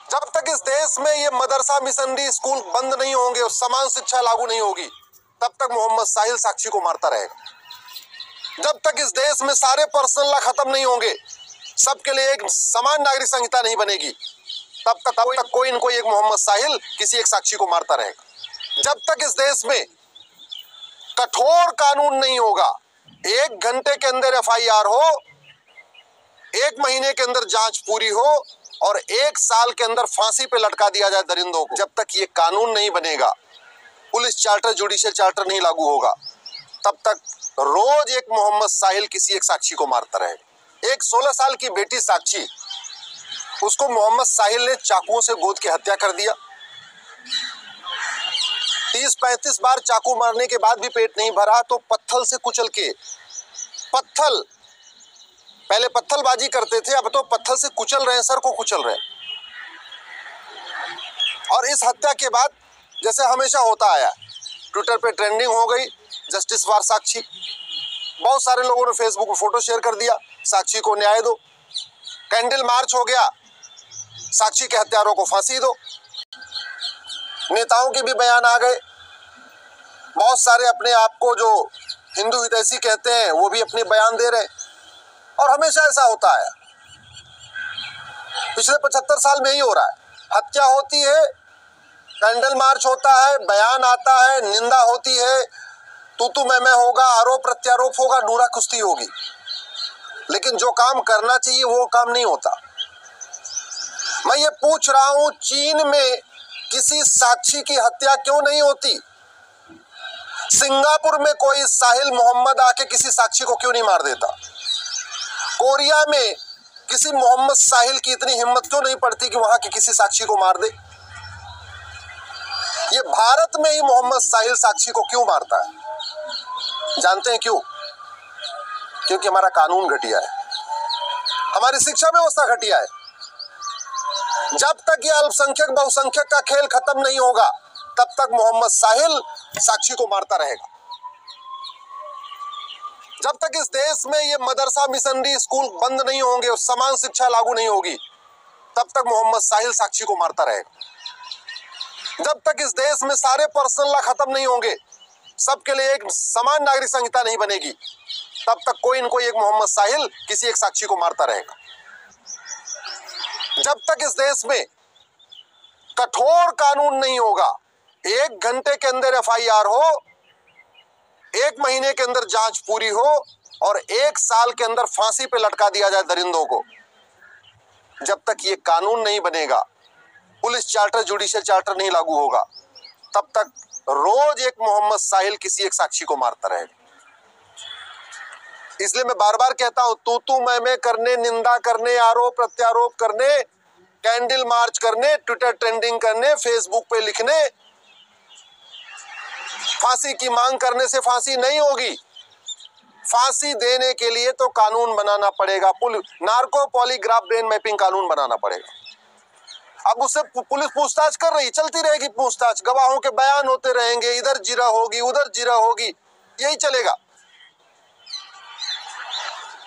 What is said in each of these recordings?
जब तक इस देश में ये मदरसा मिशनरी स्कूल बंद नहीं होंगे और समान शिक्षा लागू नहीं होगी, तब तक मोहम्मद साहिल साक्षी को मारता रहेगा। जब तक इस देश में सारे पर्सनल लॉ खत्म नहीं होंगे, सबके लिए एक समान नागरिक संहिता नहीं बनेगी, तब तक कोई न कोई एक मोहम्मद साहिल किसी एक साक्षी को मारता रहेगा। जब तक इस देश में कठोर कानून नहीं होगा, 1 घंटे के अंदर FIR हो, 1 महीने के अंदर जांच पूरी हो और 1 साल के अंदर फांसी पे लटका दिया जाए दरिंदों को, जब तक ये कानून नहीं बनेगा, पुलिस चार्टर, जुडिशियल चार्टर नहीं लागू होगा, तब तक रोज एक मोहम्मद साहिल किसी एक साक्षी को मारता रहेगा। एक 16 साल की बेटी साक्षी, उसको मोहम्मद साहिल ने चाकुओं से गोद के हत्या कर दिया। 30-35 बार चाकू मारने के बाद भी पेट नहीं भरा तो पत्थल से कुचल के, पहले पत्थलबाजी करते थे, अब तो पत्थल से कुचल रहे हैं, सर को कुचल रहे हैं। और इस हत्या के बाद जैसे हमेशा होता आया, ट्विटर पे ट्रेंडिंग हो गई जस्टिस फॉर साक्षी। बहुत सारे लोगों ने फेसबुक पर फोटो शेयर कर दिया, साक्षी को न्याय दो। कैंडल मार्च हो गया, साक्षी के हत्यारों को फांसी दो। नेताओं के भी बयान आ गए, बहुत सारे अपने आप को जो हिंदू हितैषी कहते हैं वो भी अपने बयान दे रहे हैं। और हमेशा ऐसा होता है, पिछले 75 साल में ही हो रहा है। हत्या होती है, कैंडल मार्च होता है, बयान आता है, निंदा होती है, तू मैं होगा, आरोप प्रत्यारोप होगा, नूरा कुश्ती होगी, लेकिन जो काम करना चाहिए वो काम नहीं होता। मैं ये पूछ रहा हूं, चीन में किसी साक्षी की हत्या क्यों नहीं होती? सिंगापुर में कोई साहिल मोहम्मद आके किसी साक्षी को क्यों नहीं मार देता? कोरिया में किसी मोहम्मद साहिल की इतनी हिम्मत क्यों नहीं पड़ती कि वहां की किसी साक्षी को मार दे? ये भारत में ही मोहम्मद साहिल साक्षी को क्यों मारता है? जानते हैं क्यों? क्योंकि हमारा कानून घटिया है, हमारी शिक्षा व्यवस्था घटिया है। जब तक ये अल्पसंख्यक बहुसंख्यक का खेल खत्म नहीं होगा, तब तक मोहम्मद साहिल साक्षी को मारता रहेगा। जब तक इस देश में ये मदरसा मिशनरी स्कूल बंद नहीं होंगे और समान शिक्षा लागू नहीं होगी, तब तक मोहम्मद साहिल साक्षी को मारता रहेगा। जब तक इस देश में सारे पर्सनल लॉ खत्म नहीं होंगे, सबके लिए एक समान नागरिक संहिता नहीं बनेगी, तब तक कोई न कोई एक मोहम्मद साहिल किसी एक साक्षी को मारता रहेगा। जब तक इस देश में कठोर कानून नहीं होगा, 1 घंटे के अंदर FIR हो, 1 महीने के अंदर जांच पूरी हो और 1 साल के अंदर फांसी पे लटका दिया जाए दरिंदों को, जब तक ये कानून नहीं बनेगा, पुलिस चार्टर, जुडिशियल चार्टर नहीं लागू होगा, तब तक रोज एक मोहम्मद साहिल किसी एक साक्षी को मारता रहेगा। इसलिए मैं बार बार कहता हूं, तू मैं करने, निंदा करने, आरोप प्रत्यारोप करने, कैंडल मार्च करने, ट्विटर ट्रेंडिंग करने, फेसबुक पे लिखने, फांसी की मांग करने से फांसी नहीं होगी। फांसी देने के लिए तो कानून बनाना पड़ेगा, नार्को पॉलीग्राफ ब्रेन मैपिंग कानून बनाना पड़ेगा। अब उससे पुलिस पूछताछ कर रही, चलती रहेगी पूछताछ, गवाहों के बयान होते रहेंगे, इधर जिरा होगी, उधर जिरा होगी, यही चलेगा,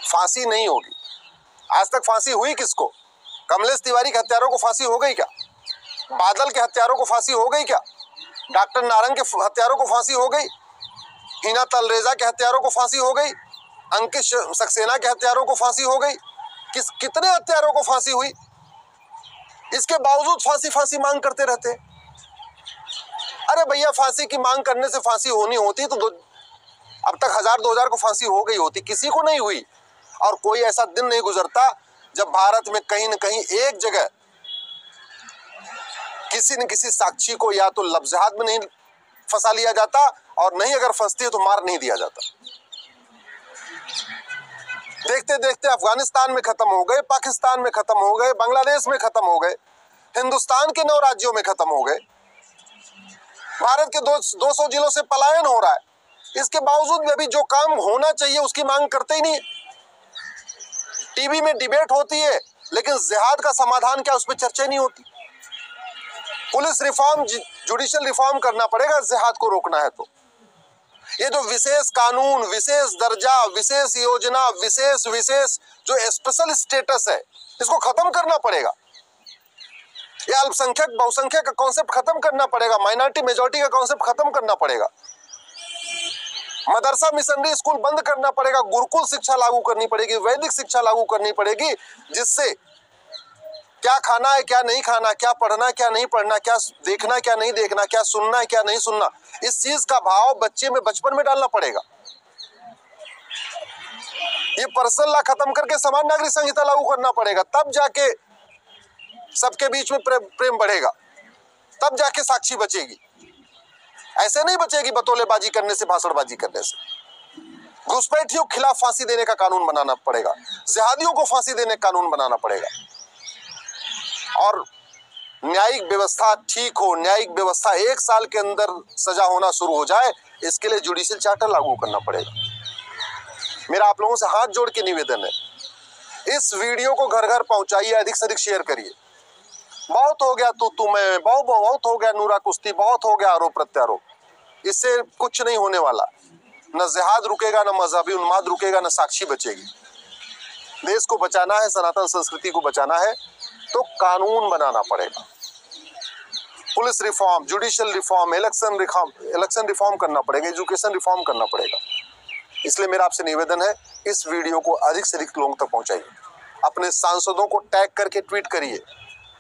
फांसी नहीं होगी। आज तक फांसी हुई किसको? कमलेश तिवारी के हत्यारों को फांसी हो गई क्या? बादल के हत्यारों को फांसी हो गई क्या? डॉक्टर नारंग के हत्यारों को फांसी हो गई? हिना तलरेजा के हत्यारों को फांसी हो गई? अंकित सक्सेना के हत्यारों को फांसी हो गई? कितने हत्यारों को फांसी हुई? इसके बावजूद फांसी मांग करते रहते। अरे भैया, फांसी की मांग करने से फांसी होनी होती तो अब तक 1000-2000 को फांसी हो गई होती, किसी को नहीं हुई। और कोई ऐसा दिन नहीं गुजरता जब भारत में कहीं न कहीं एक जगह किसी न किसी साक्षी को या तो लफ्ज़हात में नहीं फंसा लिया जाता, और नहीं अगर फंसती है तो मार नहीं दिया जाता। देखते देखते अफगानिस्तान में खत्म हो गए, पाकिस्तान में खत्म हो गए, बांग्लादेश में खत्म हो गए, हिंदुस्तान के 9 राज्यों में खत्म हो गए। भारत के 200 जिलों से पलायन हो रहा है। इसके बावजूद भी अभी जो काम होना चाहिए उसकी मांग करते ही नहीं। टीवी में डिबेट होती है, लेकिन जिहाद का समाधान क्या, उस पर चर्चा नहीं होती। पुलिस रिफॉर्म, जुडिशियल रिफॉर्म करना पड़ेगा जिहाद को रोकना है तो। ये जो विशेष कानून, विशेष दर्जा, विशेष योजना, विशेष जो स्पेशल स्टेटस है, इसको खत्म करना पड़ेगा। ये अल्पसंख्यक बहुसंख्यक का कॉन्सेप्ट खत्म करना पड़ेगा, माइनॉरिटी मेजॉरिटी का कॉन्सेप्ट खत्म करना पड़ेगा, मदरसा मिशनरी स्कूल बंद करना पड़ेगा, गुरुकुल शिक्षा लागू करनी पड़ेगी, वैदिक शिक्षा लागू करनी पड़ेगी, जिससे क्या खाना है क्या नहीं खाना, क्या पढ़ना क्या नहीं पढ़ना, क्या देखना क्या नहीं देखना, क्या सुनना है क्या नहीं सुनना, इस चीज का भाव बच्चे में बचपन में डालना पड़ेगा। ये पर्सनल लॉ खत्म करके समान नागरिक संहिता लागू करना पड़ेगा, तब जाके सबके बीच में प्रेम बढ़ेगा, तब जाके साक्षी बचेगी। ऐसे नहीं बचेगी बतौलेबाजी करने से, भाषणबाजी करने से। घुसपैठियों के खिलाफ फांसी देने का कानून बनाना पड़ेगा, जिहादियों को फांसी देने का कानून बनाना पड़ेगा, और न्यायिक व्यवस्था ठीक हो, न्यायिक व्यवस्था 1 साल के अंदर सजा होना शुरू हो जाए, इसके लिए जुडिशियल चार्टर लागू करना पड़ेगा। मेरा आप लोगों से हाथ जोड़ के निवेदन है, इस वीडियो को घर घर पहुंचाइए, अधिक से अधिक शेयर करिए। बहुत हो गया तू मैं, बहुत हो गया नूरा कुश्ती, बहुत हो गया आरोप प्रत्यारोप, इससे कुछ नहीं होने वाला। न जिहाद रुकेगा, न मजहबी उन्माद रुकेगा, न साक्षी बचेगी। देश को बचाना है, सनातन संस्कृति को बचाना है, तो कानून बनाना पड़ेगा। Police reform, judicial reform, election reform करना पड़ेगा, एजुकेशन रिफॉर्म करना पड़ेगा। इसलिए मेरा आपसे निवेदन है, इस वीडियो को अधिक से अधिक लोगों तक पहुंचाइए, अपने सांसदों को टैग करके ट्वीट करिए,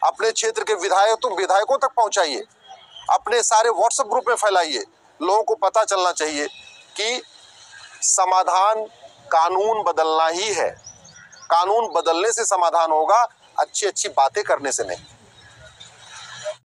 अपने क्षेत्र के विधायकों तक पहुंचाइए, अपने सारे व्हाट्सएप ग्रुप में फैलाइए। लोगों को पता चलना चाहिए कि समाधान कानून बदलना ही है, कानून बदलने से समाधान होगा, अच्छी अच्छी बातें करने से नहीं।